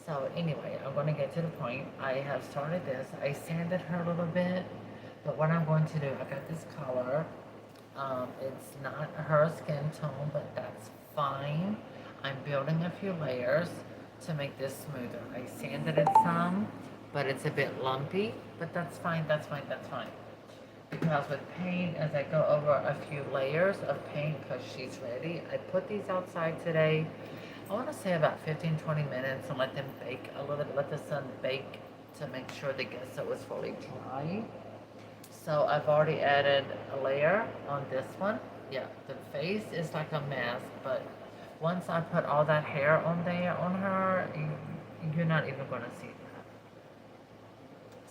So anyway, I'm going to get to the point. I have started this. I sanded her a little bit, but what I'm going to do, I got this color. It's not her skin tone, but that's fine. I'm building a few layers to make this smoother. I sanded it some, but it's a bit lumpy, but that's fine, that's fine, that's fine. Because with paint, as I go over a few layers of paint, because she's ready, I put these outside today. I want to say about 15-20 minutes and let them bake a little bit, let the sun bake to make sure the gesso is fully dry. So I've already added a layer on this one. Yeah, the face is like a mask, but once I put all that hair on there on her, you're not even going to see that.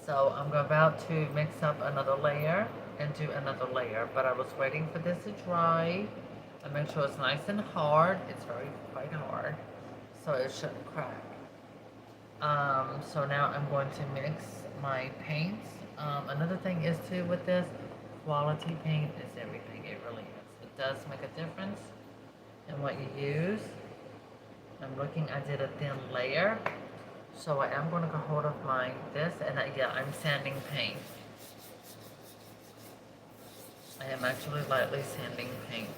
So I'm about to mix up another layer and do another layer, but I was waiting for this to dry and make sure it's nice and hard. It's very quite hard, so it shouldn't crack. So now I'm going to mix my paints. Another thing is too with this, quality paint is everything. It really is. It does make a difference in what you use. I'm looking, I did a thin layer. So I am going to go hold of my this, and yeah, I'm sanding paint. I am actually lightly sanding paint.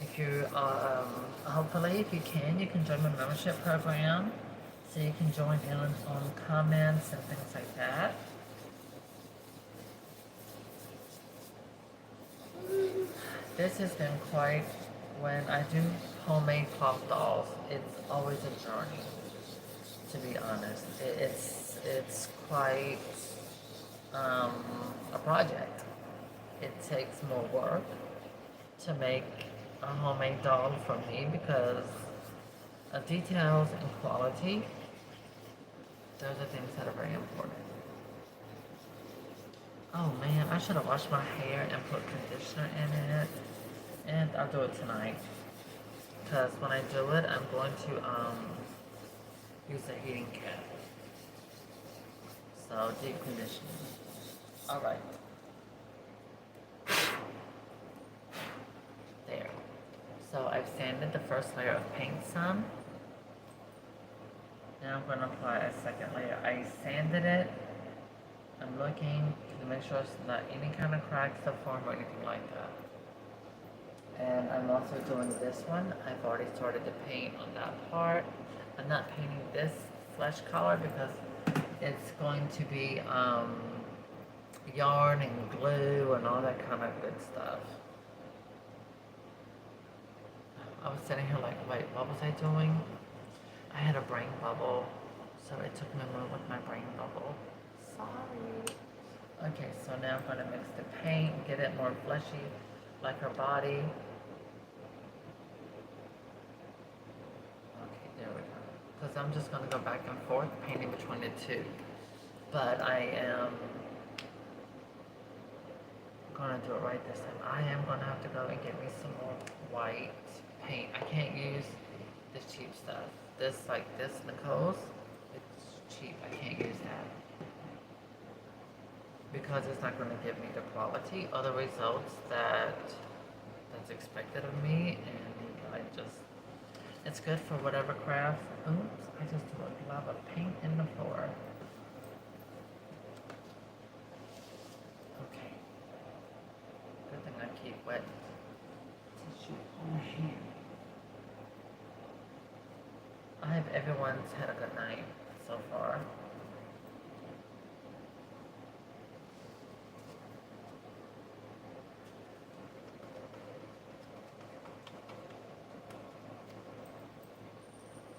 If you, hopefully, if you can join my membership program, so you can join in on comments and things like that. This has been quite, when I do homemade cloth dolls, it's always a journey, to be honest. It's quite a project. It takes more work to make a homemade doll for me because of details and quality. Those are things that are very important. Oh man, I should have washed my hair and put conditioner in it. And I'll do it tonight. Because when I do it, I'm going to use a heating cap. So deep conditioning. Alright. There. So I've sanded the first layer of paint some. Now I'm going to apply a second layer. I sanded it. I'm looking to make sure it's not any kind of cracks to form or anything like that. And I'm also doing this one. I've already started to paint on that part. I'm not painting this flesh color because it's going to be yarn and glue and all that kind of good stuff. I was sitting here like, wait, what was I doing? I had a brain bubble, so it took me a moment with my brain bubble. Sorry. Okay, so now I'm going to mix the paint, get it more fleshy, like her body. Okay, there we go. Because I'm just going to go back and forth, painting between the two. But I am going to do it right this time. I am going to have to go and get me some more white paint. I can't use this cheap stuff. This, like this, Nicole's, it's cheap. I can't use that. Because it's not going to give me the quality or the results that's expected of me. And I just, it's good for whatever craft. Oops, I just threw a glob of paint in the floor. Okay. Good thing I keep wet tissue on my hand. I hope everyone's had a good night so far.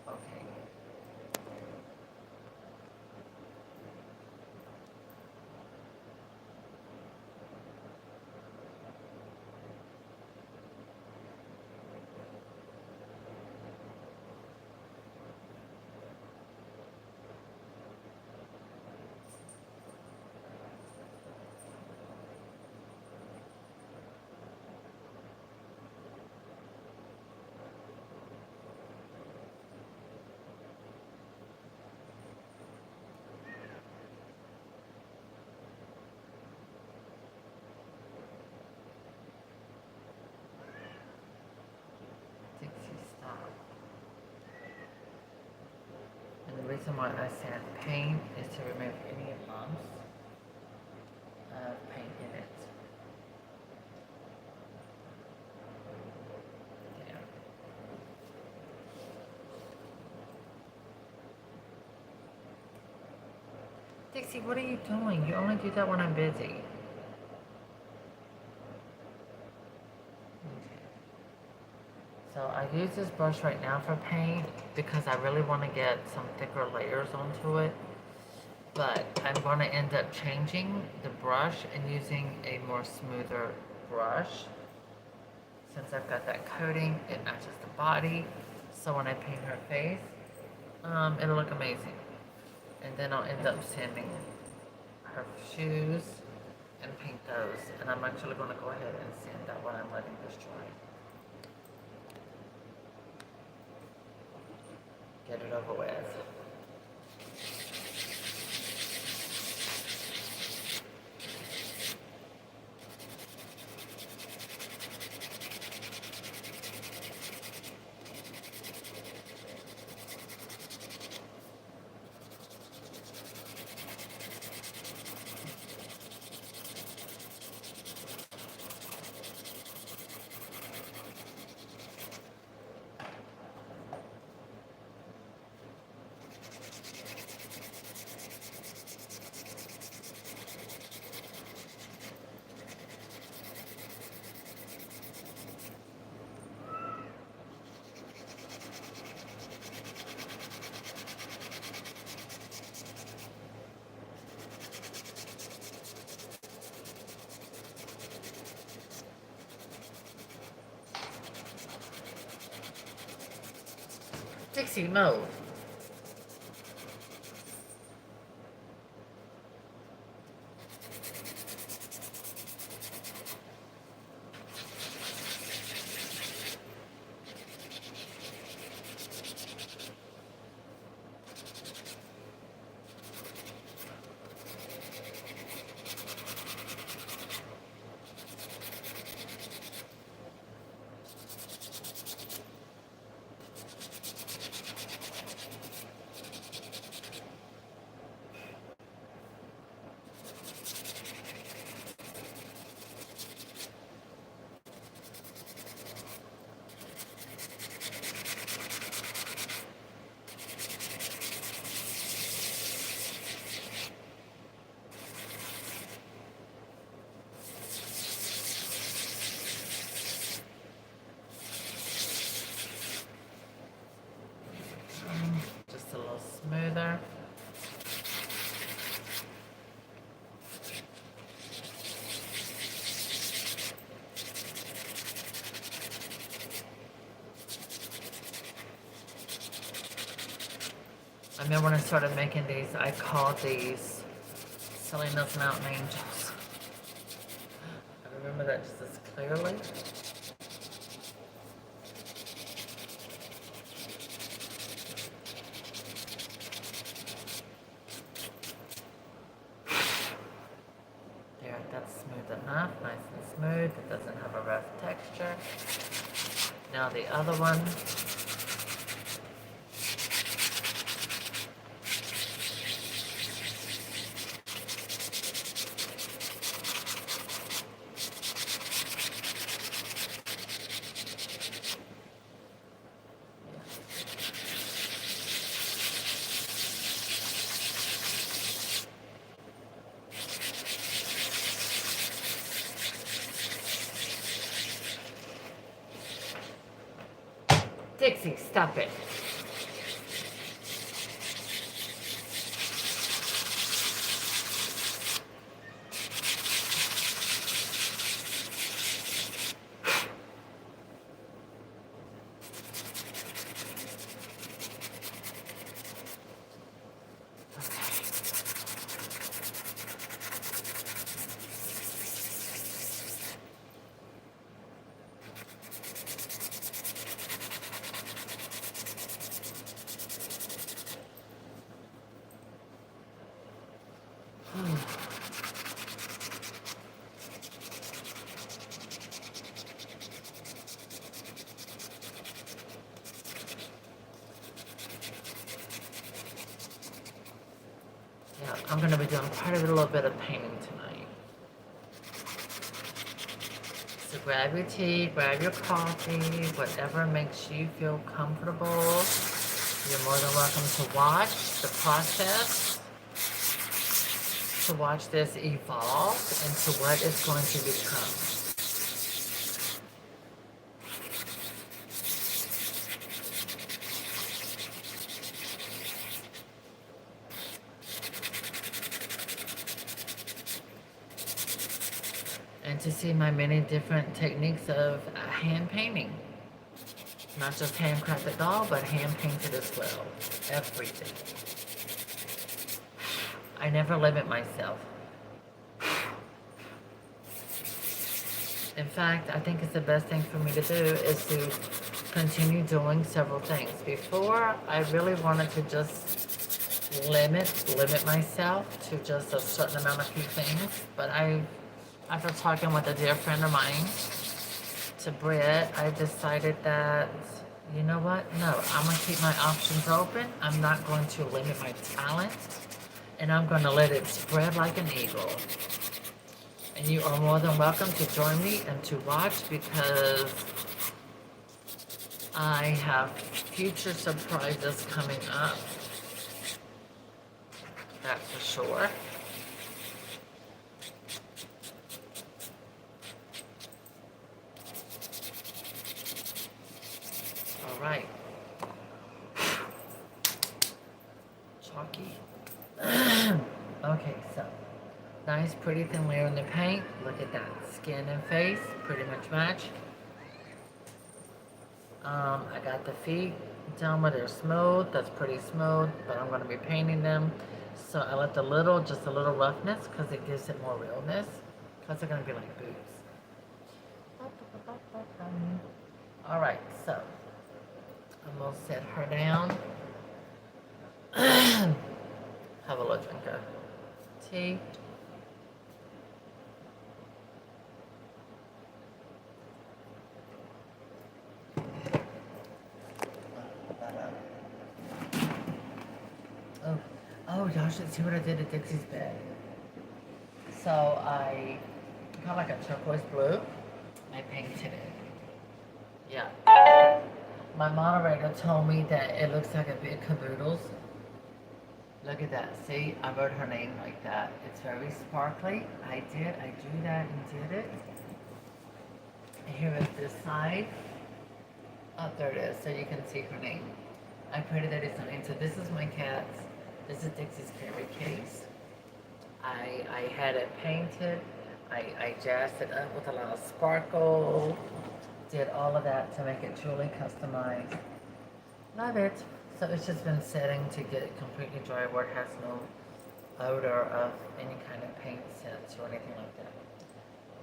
Okay. reason why I sand paint is to remove any lumps of paint in it. Yeah. Dixie, what are you doing? You only do that when I'm busy. So I use this brush right now for paint because I really want to get some thicker layers onto it. But I'm going to end up changing the brush and using a more smoother brush. Since I've got that coating, it matches the body. So when I paint her face, it'll look amazing. And then I'll end up sanding her shoes and paint those. And I'm actually going to go ahead and sand that when I'm letting this dry. Get it over with. Dixie, move. Just a little smoother. I remember when I started making these, I called these Selena's Mountain Angels. I remember that just as clearly. There, that's smooth enough, nice and smooth. It doesn't have a rough texture. Now the other one. Dixie, stop it. Yeah, I'm going to be doing quite a little bit of painting tonight. So grab your tea, grab your coffee, whatever makes you feel comfortable. You're more than welcome to watch the process, to watch this evolve into what it's going to become. And to see my many different techniques of hand painting. Not just handcrafted doll, but hand painted as well. Everything. I never limit myself. In fact, I think it's the best thing for me to do is to continue doing several things. Before, I really wanted to just limit myself to just a certain amount of few things. But after talking with a dear friend of mine, to Britt, I decided that, you know what? No, I'm going to keep my options open. I'm not going to limit my talent. And I'm going to let it spread like an eagle. And you are more than welcome to join me and to watch, because I have future surprises coming up. That's for sure. All right. Chalky. Okay, so nice, pretty thin layer in the paint. Look at that. Skin and face, pretty much match. I got the feet down where they're smooth. That's pretty smooth, but I'm going to be painting them. So I left just a little roughness, because it gives it more realness. Because they're going to be like boots. Alright, so I'm going to set her down. Have a little drink of tea. Oh, y'all should see what I did at Dixie's bed. So I got like a turquoise blue. I painted it. Yeah. My moderator told me that it looks like a big caboodles. Look at that. See, I wrote her name like that. It's very sparkly. I drew that and did it. Here is this side. Oh, there it is. So you can see her name. I printed that design. So this is my cat's. This is Dixie's carry case. I had it painted. I jazzed it up with a lot of sparkle. Did all of that to make it truly customized. Love it. So it's just been setting to get it completely dry where it has no odor of any kind of paint scents or anything like that.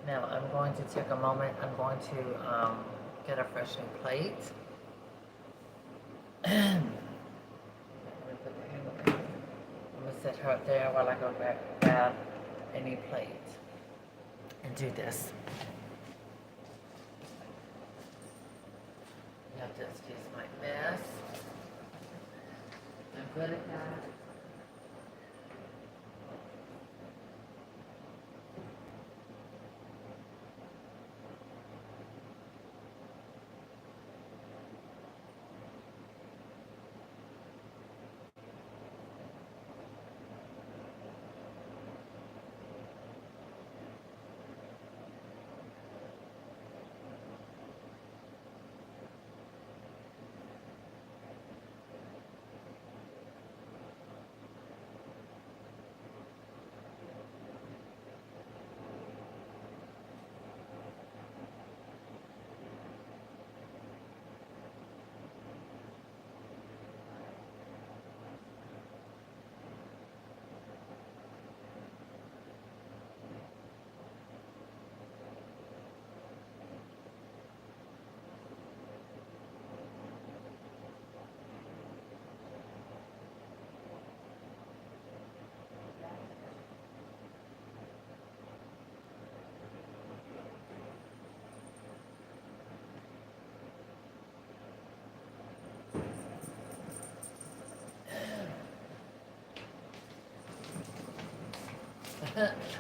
Now I'm going to take a moment. I'm going to get a fresh new plate. I'm going to set her up there while I go grab a new plate and do this. You have to excuse my mess. I'm good at that.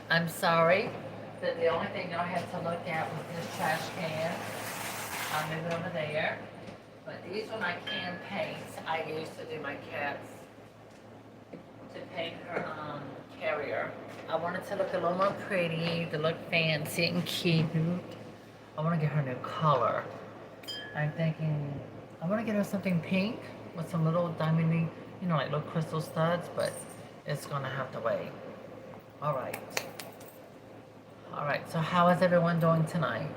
I'm sorry that the only thing I had to look at was this trash can. I'll move it over there. But these are my can paints I used to do my cats to paint her carrier. I wanted to look a little more pretty, to look fancy and cute. I want to get her new color. I'm thinking I want to get her something pink with some little diamondy, like little crystal studs, but it's gonna have to wait. All right. All right. So how is everyone doing tonight?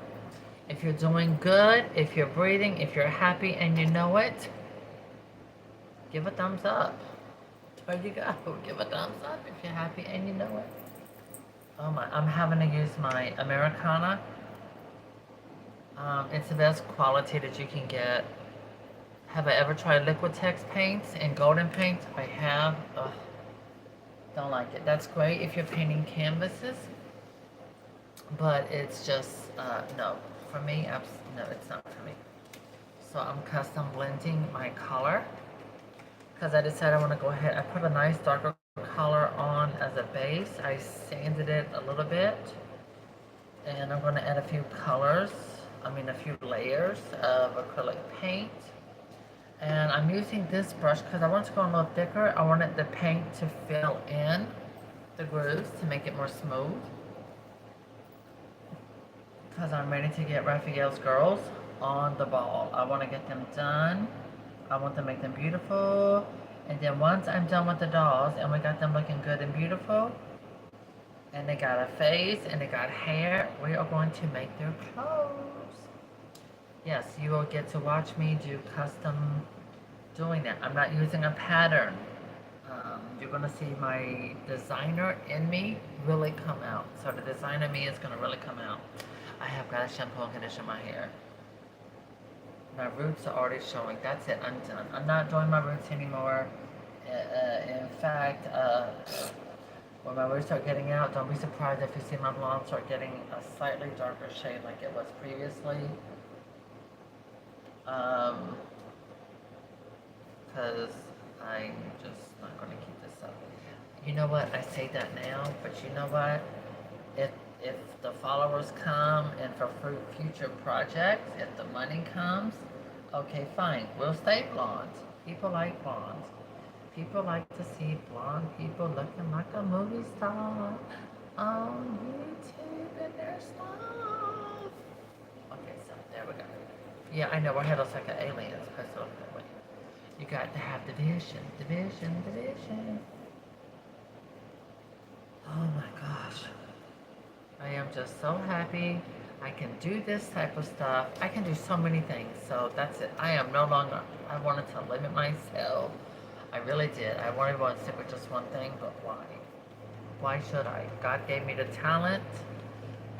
If you're doing good, if you're breathing, if you're happy and you know it, give a thumbs up. There you go. Give a thumbs up if you're happy and you know it. Oh my, I'm having to use my Americana. It's the best quality that you can get. Have I ever tried Liquitex paints and golden paints? I have. Ugh, don't like it. That's great if you're painting canvases, but it's just, no. For me, no, it's not for me. So I'm custom blending my color because I decided I want to go ahead. I put a nice darker color on as a base. I sanded it a little bit, and I'm going to add a few colors. A few layers of acrylic paint. And I'm using this brush because I want it to go a little thicker. I wanted the paint to fill in the grooves to make it more smooth. Because I'm ready to get Raphael's girls on the ball. I want to get them done. I want to make them beautiful. And then once I'm done with the dolls and we got them looking good and beautiful, and they got a face and they got hair, we are going to make their clothes. Yes, you will get to watch me do custom doing that. I'm not using a pattern. You're going to see my designer in me really come out. So the designer me is going to really come out. I have got to shampoo and condition my hair. My roots are already showing. That's it. I'm done. I'm not doing my roots anymore. In fact, when my roots start getting out, don't be surprised if you see my blonde start getting a slightly darker shade like it was previously. Because I'm just not going to keep this up. You know what? I say that now, but you know what? If the followers come and for future projects, if the money comes, okay, fine. We'll stay blonde. People like blondes. People like to see blonde people looking like a movie star on YouTube and their stuff. Okay, so there we go. Yeah, I know, our head looks like an alien. It's supposed to look that way. You got to have the vision, the vision, the vision. Oh my gosh. I am just so happy. I can do this type of stuff. I can do so many things. So that's it. I am no longer, I wanted to limit myself. I really did. I wanted to stick with just one thing, but why? Why should I? God gave me the talent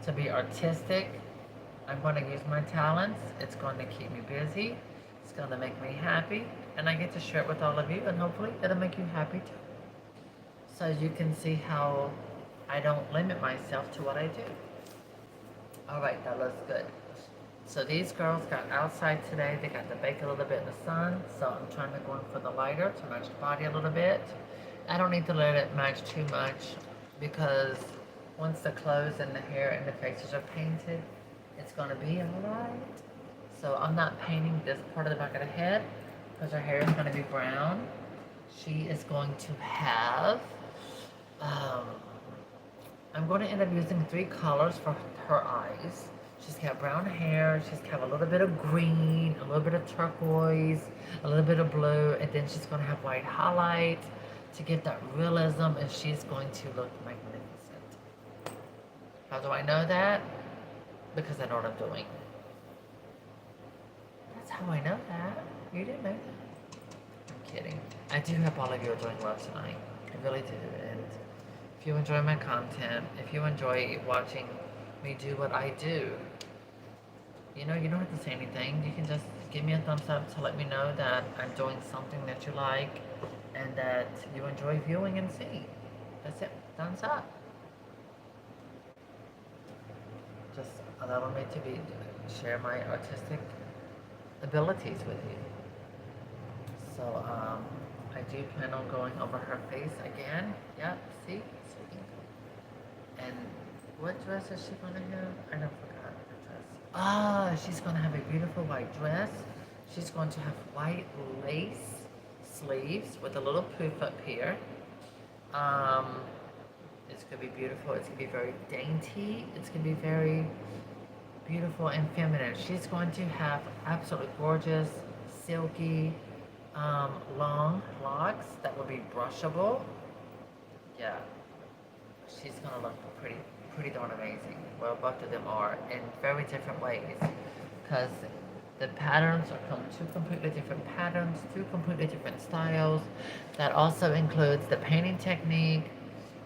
to be artistic. I'm going to use my talents. It's going to keep me busy. It's going to make me happy. And I get to share it with all of you. And hopefully it'll make you happy too. So you can see how I don't limit myself to what I do. All right, that looks good. So these girls got outside today. They got to bake a little bit in the sun. So I'm trying to go in for the lighter to match the body a little bit. I don't need to let it match too much because once the clothes and the hair and the faces are painted, it's going to be alright. So I'm not painting this part of the back of the head because her hair is going to be brown. She is going to have, I'm going to end up using 3 colors for her eyes. She's got brown hair, she's got a little bit of green, a little bit of turquoise, a little bit of blue, and then she's going to have white highlight to get that realism, and she's going to look magnificent. How do I know that? Because I know what I'm doing. That's how I know that. You didn't know that. I'm kidding. I do hope all of you are doing well tonight. I really do. And if you enjoy my content, if you enjoy watching me do what I do, you don't have to say anything. You can just give me a thumbs up to let me know that I'm doing something that you like and that you enjoy viewing and seeing. That's it. Thumbs up. Just allow me to share my artistic abilities with you. So I do plan on going over her face again. Yep, see? And what dress is she gonna have? I don't forgot the dress. Ah, she's gonna have a beautiful white dress. She's going to have white lace sleeves with a little poof up here. Um, it's gonna be beautiful. It's gonna be very dainty. It's gonna be very beautiful and feminine. She's going to have absolutely gorgeous, silky, long locks that will be brushable. Yeah, she's gonna look pretty darn amazing. Well, both of them are in very different ways, because the patterns are two completely different patterns, two completely different styles. That also includes the painting technique,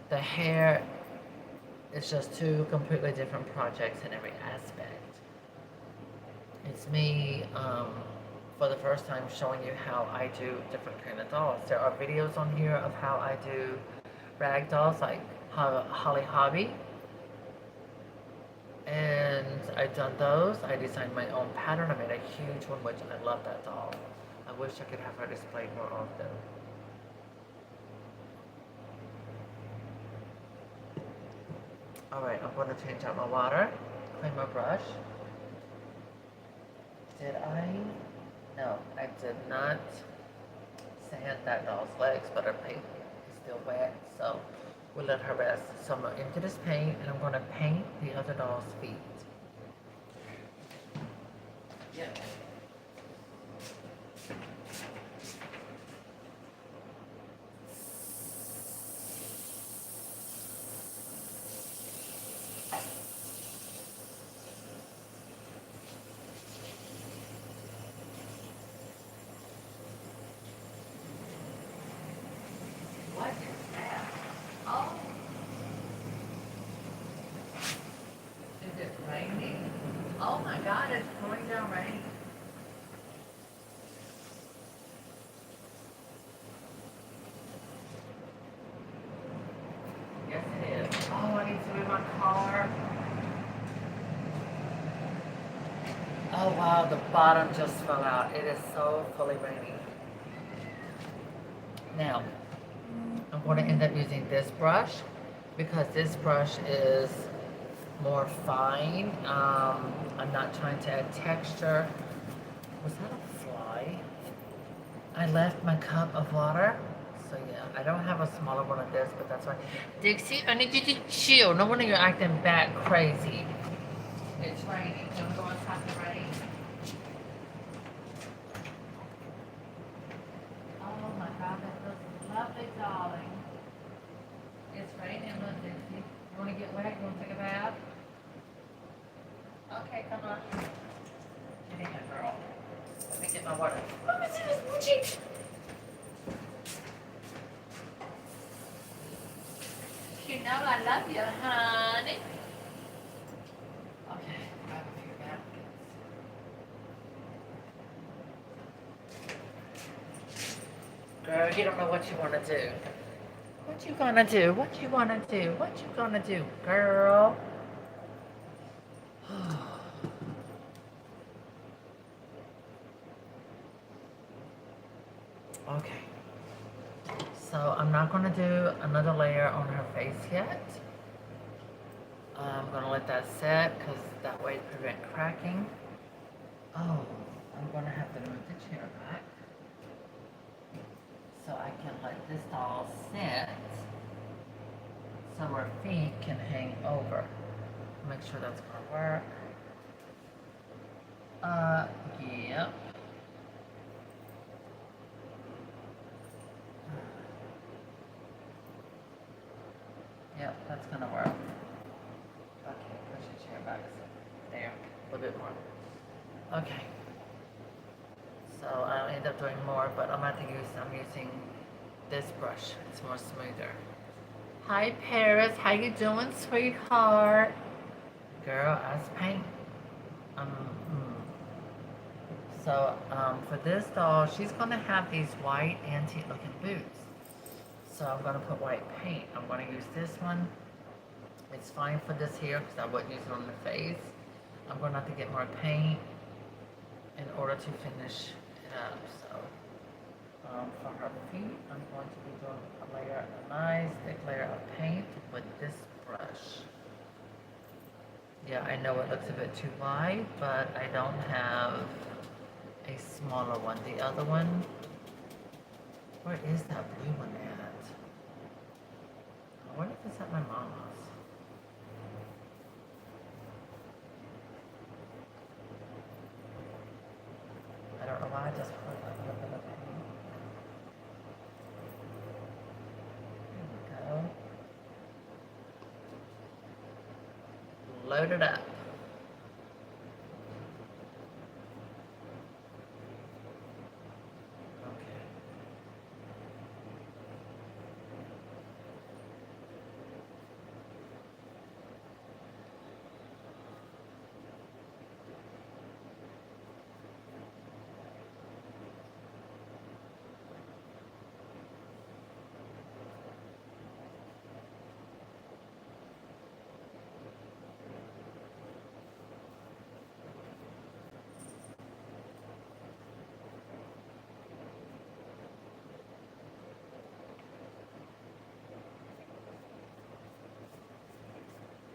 the hair. It's just two completely different projects in every aspect. It's me, for the first time, showing you how I do different kind of dolls. There are videos on here of how I do rag dolls, like Holly Hobby, and I've done those. I designed my own pattern. I made a huge one, which I love that doll. I wish I could have her displayed more often. Alright, I'm going to change out my water, clean my brush. Did I? No, I did not sand that doll's legs, but her paint is still wet, so we'll let her rest. So I'm going to empty this paint, and I'm going to paint the other doll's feet. Yeah. What is that? Oh, is it raining? Oh my God, it's pouring down rain. Yes, it is. Oh, I need to move my car. Oh wow, the bottom just fell out. It is so fully raining. Now, I'm going to end up using this brush because this brush is more fine. I'm not trying to add texture. Was that a fly? I left my cup of water. So yeah, I don't have a smaller one of this, but that's fine. Dixie, I need you to chill. No wonder you're acting back crazy. It's raining. Don't go outside the rain. Oh my God, that looks lovely, darling. It's raining, look, Dixie. You want to get wet? You want to take a bath? Okay, come on. Get in here, girl. Let me get my water. Let me see this booty. You know I love you, honey. Okay, grab a few napkins. Girl, you don't know what you want to do. What you gonna do? What you wanna do? What you gonna do, girl? Okay. So I'm not gonna do another layer on her face yet. I'm gonna let that set because that way it prevent cracking. Oh, I'm gonna have to move the chair back so I can let this doll sit so her feet can hang over. Make sure that's gonna work. Yep. Yep, that's gonna work. Okay, push the chair back. There, a little bit more. Okay. So I'll end up doing more, but I'm using this brush. It's more smoother. Hi Paris, how you doing, sweetheart? Girl, ice paint. For this doll, she's gonna have these white antique looking boots. So I'm gonna put white paint. I'm gonna use this one. It's fine for this here because I wouldn't use it on the face. I'm gonna have to get more paint in order to finish it up. So for her feet, I'm going to be doing a nice thick layer of paint with this brush. Yeah, I know it looks a bit too wide, but I don't have a smaller one. The other one, where is that blue one at? I wonder if it's at my mama's. I don't know why I just put like a little bit of paint. There we go. Load it up. Okay.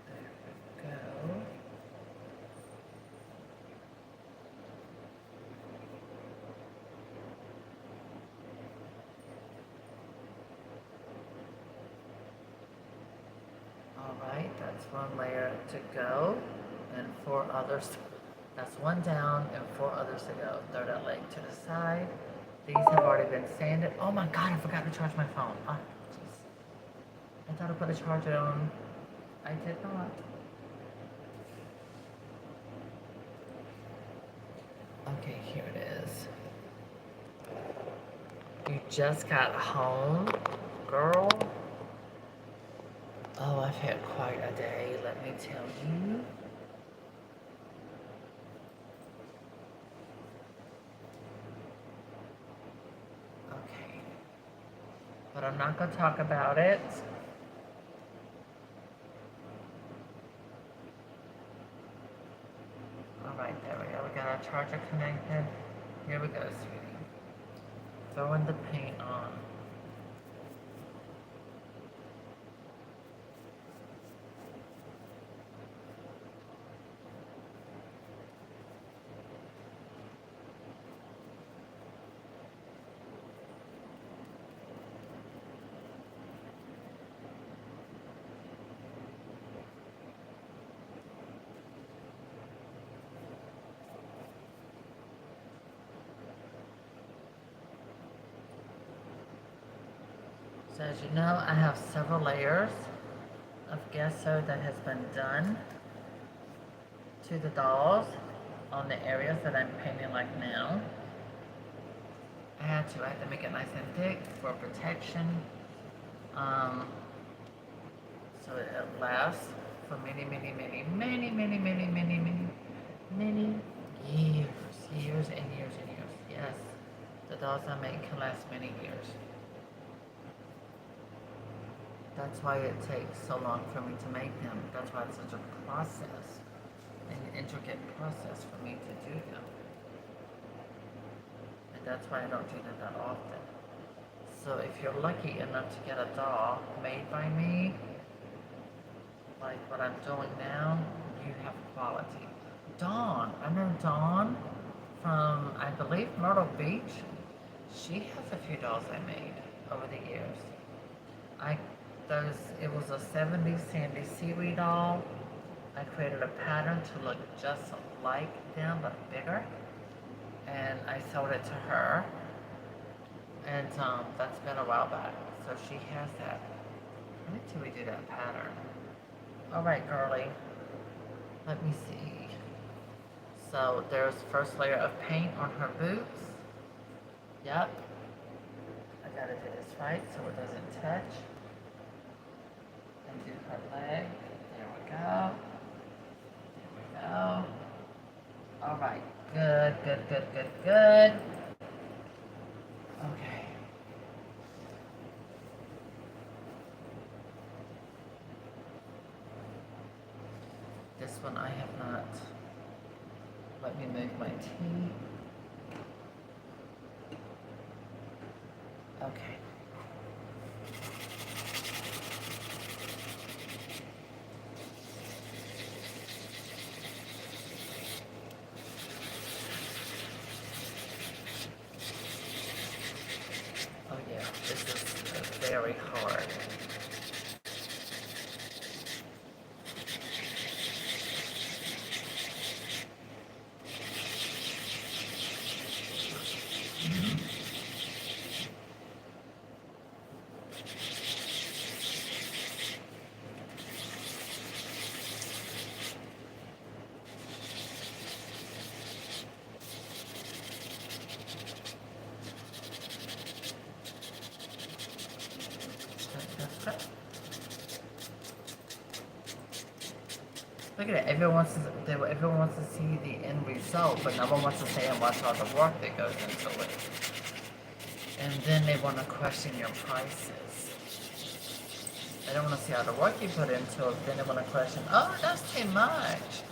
There we go. Alright, that's one layer to go, and 4 others. That's one down and 4 others to go. Throw that leg to the side. These have already been sanded. Oh my god, I forgot to charge my phone. Ah, jeez. I thought I put a charger on. I did not. Okay, here it is. You just got home, girl? Oh, I've had quite a day, let me tell you. Okay. But I'm not going to talk about it. Alright, there we go. We got our charger connected. Here we go, sweetie. Throwing the paint on. So as you know, I have several layers of gesso that has been done to the dolls on the areas that I'm painting like now. I had to make it nice and thick for protection. So it lasts for many, many, many, many, many, many, many, many, many years. Years and years and years. Yes, the dolls I make can last many years. That's why it takes so long for me to make them. That's why it's such a process, an intricate process for me to do them. And that's why I don't do them that often. So if you're lucky enough to get a doll made by me, like what I'm doing now, you have quality. Dawn, I know Dawn from, I believe, Myrtle Beach. She has a few dolls I made over the years. It was a 70s Sandy Seaweed doll. I created a pattern to look just like them, but bigger. And I sold it to her. And that's been a while back. So she has that. When did we do that pattern? Alright, girly. Let me see. So there's first layer of paint on her boots. Yep. I gotta do this right so it doesn't touch. And do her leg. There we go. There we go. Alright. Good, good, good, good, good. Okay. This one I have not. Let me move my tea. Okay. very hard. Look at it. Everyone wants to see the end result, but no one wants to stay and watch all the work that goes into it. And then they want to question your prices. They don't want to see all the work you put into it. Then they want to question, oh, that's too much.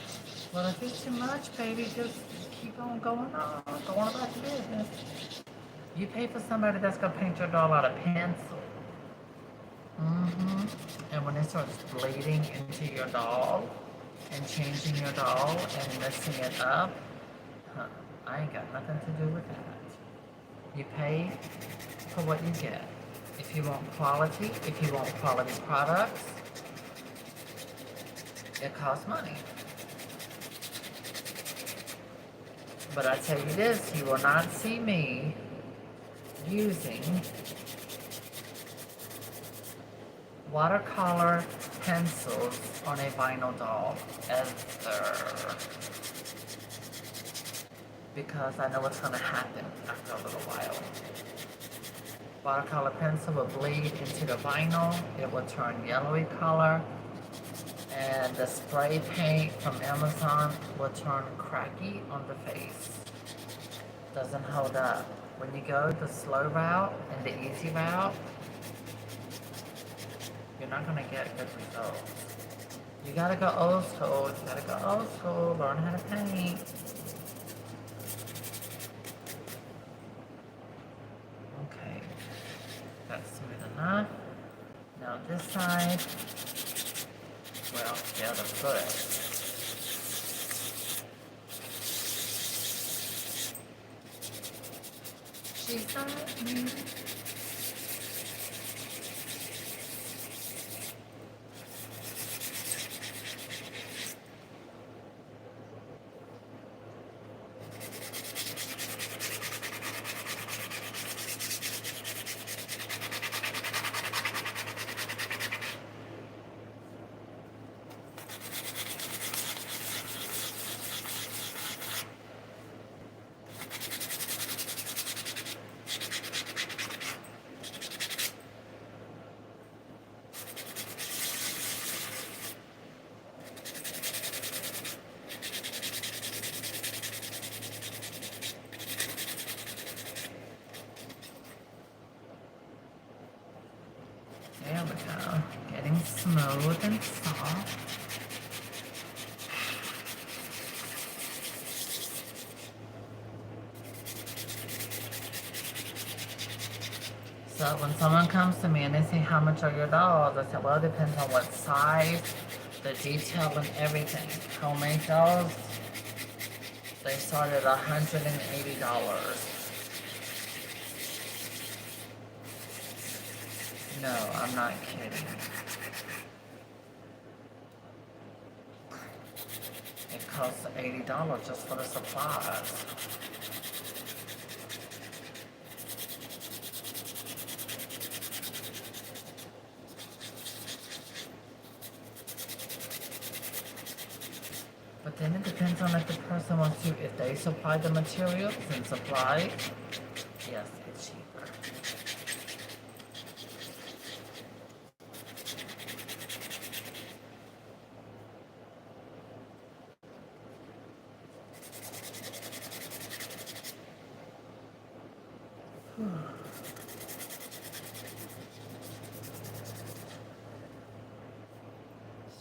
Well, if it's too much, baby, just keep on going on. Go on about your business. You pay for somebody that's going to paint your doll out of pencil. And when it starts bleeding into your doll and changing your doll and messing it up, I ain't got nothing to do with that. You pay for what you get. If you want quality products, it costs money. But I tell you this, you will not see me using watercolor pencils on a vinyl doll ever. Because I know what's going to happen after a little while. Watercolor pencil will bleed into the vinyl, it will turn yellowy color, and the spray paint from Amazon will turn cracky on the face. Doesn't hold up. When you go the slow route and the easy route, you're not going to get good results. You gotta go old school, learn how to paint. Okay, that's smooth enough. Now this side, well, the other foot. She's got me. There we go. Getting smooth and soft. So when someone comes to me and they say, how much are your dolls? I said, well, it depends on what size, the detail and everything. Homemade dolls, they start at $180. No, I'm not kidding. It costs $80 just for the supplies. But then it depends on if the person wants to, if they supply the materials and supplies, yes, it's cheaper.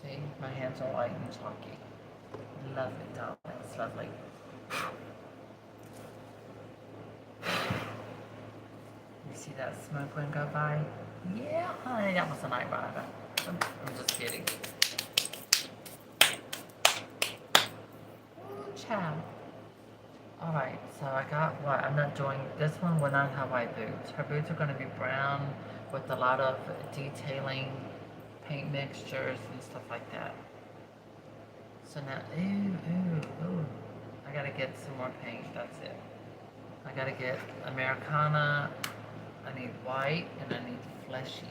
See, my hands are light and chalky. Lovely, darling. It's lovely. You see that smoke wind go by? Yeah, honey, that was a night rider. I'm just kidding. Ooh, child. Alright, so I got what? I'm not doing this one. We're not Hawaii boots. Her boots are going to be brown with a lot of detailing, paint mixtures and stuff like that. So now, ooh, I gotta get some more paint, that's it. I gotta get Americana, I need white, and I need fleshy.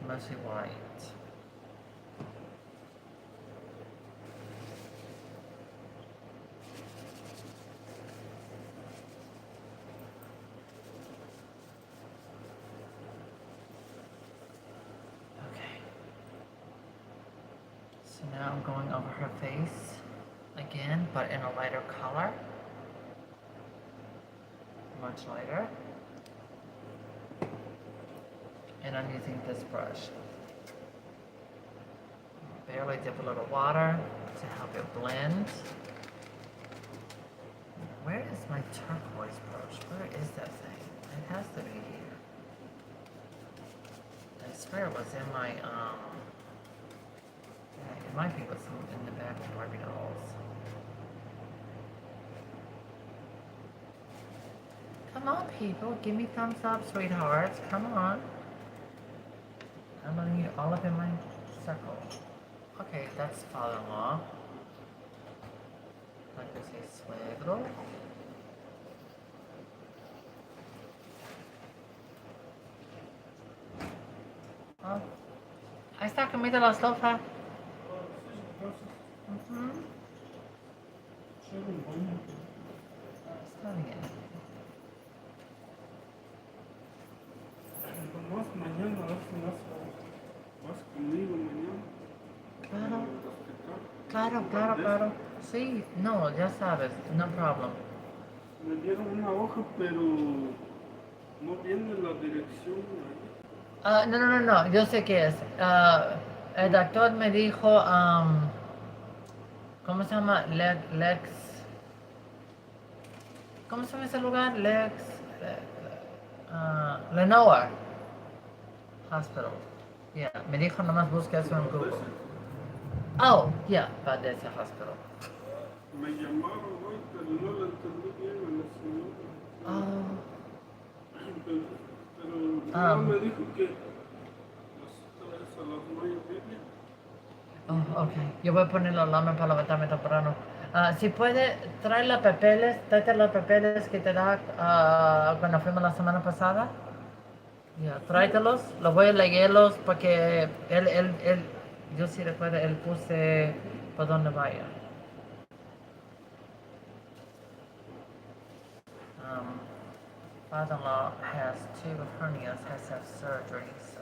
Mostly white. Okay. So now I'm going over her face again, but in a lighter color. Much lighter. And I'm using this brush. Barely dip a little water to help it blend. Where is my turquoise brush? Where is that thing? It has to be here. I swear it was in my, yeah, it might be what's in the back of Barbie dolls. Come on, people. Give me thumbs up, sweethearts. Come on. I'm gonna need all up in my circle. Okay, that's father-in-law. Like I say, suegro. Oh, ahí está comida la estofa. Está bien. Más mañana, a ver si vas conmigo mañana. Claro. Sí, no, ya sabes, no problem. Me dieron una hoja, pero no viene la dirección ahí. No, yo sé qué es. El doctor me dijo, ¿cómo se llama? Lex. ¿Cómo se llama ese lugar? Lenoir Hospital. Yeah, me dijo nomás busca eso en Google. Oh, yeah, Valdezia Hospital. Me llamaron hoy, pero no la entendí bien a la señora. Oh. Pero no me dijo que la cita es a las 9:30. Oh, ok. Yo voy a poner la alarma para levantarme temprano. Si puede, tráete los papeles que te da cuando fuimos la semana pasada. Ya, tráetelos, los voy a leerlos porque yo sí recuerdo, él puse por donde vaya. Father-in-law has 2 hernias, has to have surgery, so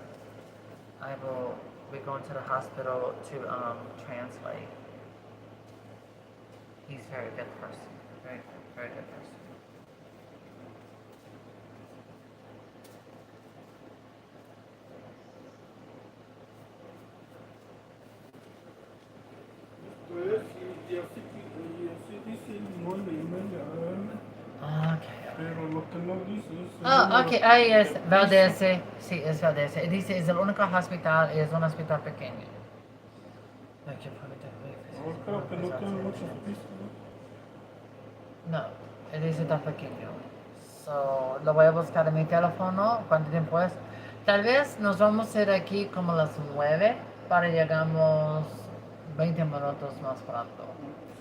we're going to the hospital to translate. He's a very good person, very good person. Pues, y así dice 9:30 AM. Okay. Pero lo que no dice es... Ok, ahí es Valdez, sí, es Valdez. Dice, es el único hospital, es un hospital pequeño. Creo que no tiene muchos pisos, No, él dice está pequeño. So, lo voy a buscar en mi teléfono, cuánto tiempo es. Tal vez nos vamos a ir aquí como a las 9 para llegamos 20 minutos más pronto.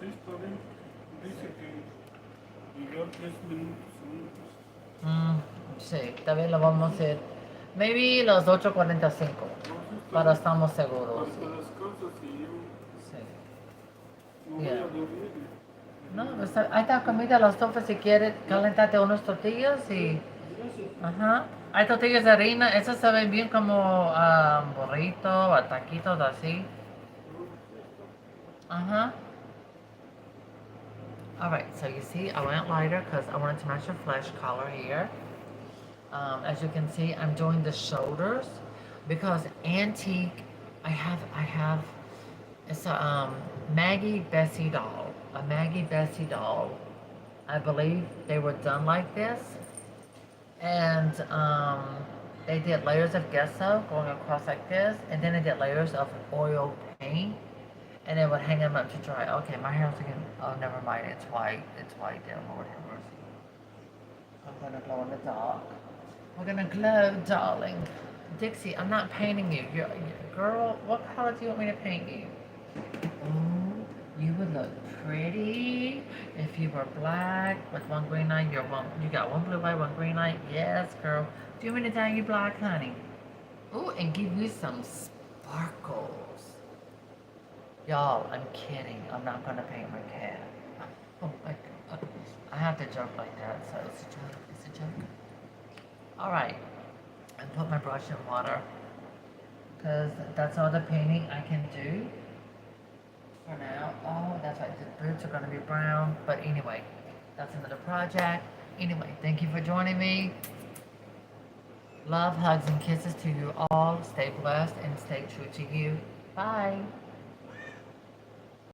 Sí, está bien. Dice que llegar 10 minutos antes. Sí, tal vez lo vamos a ir. Maybe las 8:45 para estamos seguros. Para que descanses y yo Sí. no voy a dormir. No, ahí está comida, la estufa si quieres, calentate unas tortillas y... Ajá. Hay tortillas de harina, esas se ven bien como burrito o taquitos así. Ajá. Alright, so you see I went lighter because I wanted to match your flesh color here. As you can see, I'm doing the shoulders because antique, I have, it's a Maggie Bessie doll. A Maggie Bessie doll. I believe they were done like this. And they did layers of gesso going across like this. And then they did layers of oil paint. And they would hang them up to dry. Okay, my hair's again. Oh, never mind. It's white. It's white there. Lord have mercy. I'm going to glow in the dark. We're gonna glow, darling. Dixie, I'm not painting you. Girl, what color do you want me to paint you? Ooh, you would look pretty if you were black with one green eye. You got one blue eye, one green eye. Yes, girl. Do you want me to dye you black, honey? Ooh, and give you some sparkles. Y'all, I'm kidding. I'm not gonna paint my cat. Oh my god. I have to joke like that, so it's a joke. It's a joke. Alright. I put my brush in water. Because that's all the painting I can do for now. Oh, that's right. The boots are gonna be brown. But anyway, that's another project. Anyway, thank you for joining me. Love, hugs, and kisses to you all. Stay blessed and stay true to you. Bye.